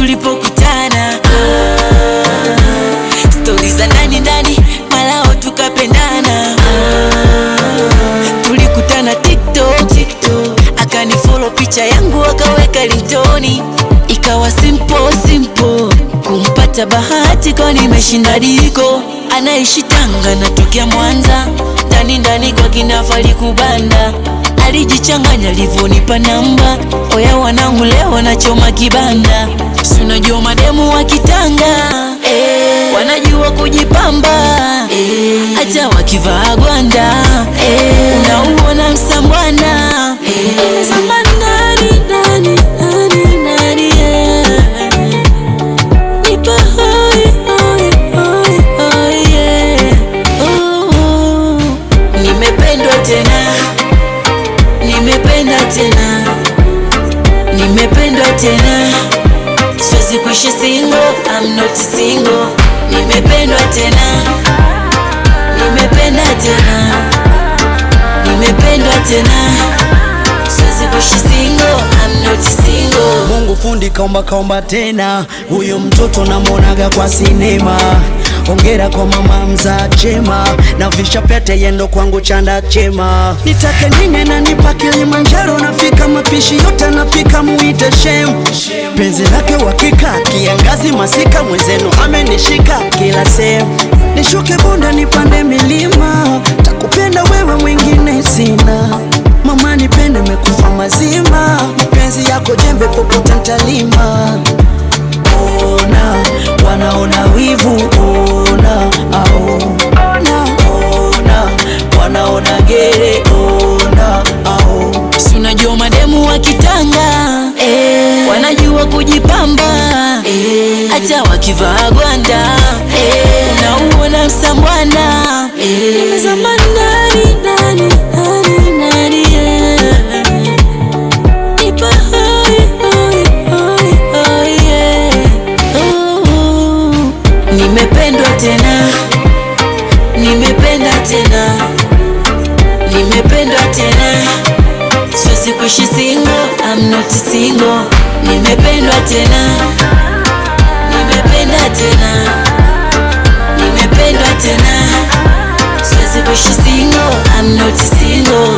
tulipokutana. Stories za ndani ndani, malao tukapendana. Tulikutana TikTok, akanifollow picha yangu akaweka ringtone. Ikawa simple, kumpata bahati kwa nimeshinda diko. Anaishi Tanga natokea Mwanza, ndani ndani kwa kinafali kubanda. Alijichanganya livonipa namba, oya wanangu leo nachoma kibanda. Si unajua mademu wa Kitanga, wanajua kujipamba, hata wakivaa gwanda, unauona msambwana. Nimependwa tena, siwezi kuishi single, I'm not single. Nimependwa tena, nimependa tena, nimependwa tena, siwezi kuishi single, I'm not single. Mungu fundi kaomba tena, huyo mtoto namuonaga kwa sinema. Hongera kwa mama mzaa chema, na visha pete yendo kwangu chanda chema. Nitake nini na nipa Kilimanjaro, nafika mapishi yote napika muite shem. Penzi lake wakika, kiangazi masika, mwenzenu amenishika kila sehemu. Nishuke bunda nipande milima, takupenda wewe mwingine sina. Mama nipende mekufa mazima, penzi yako jembe popote ntalima. Ona, wanaona wivu, ona, wanaona gere, ona, Si unajua mademu wa Kitanga, wanajua kujipamba, hata wakivaa gwanda, unauona msambwana. Nimezama ndani ndani, nimependwa tena, nimependa tena, nimependwa tena, siwezi kuishi single, I'm not single. Nimependwa tena, nimependa tena, nimependwa tena, siwezi kuishi single, I'm not single.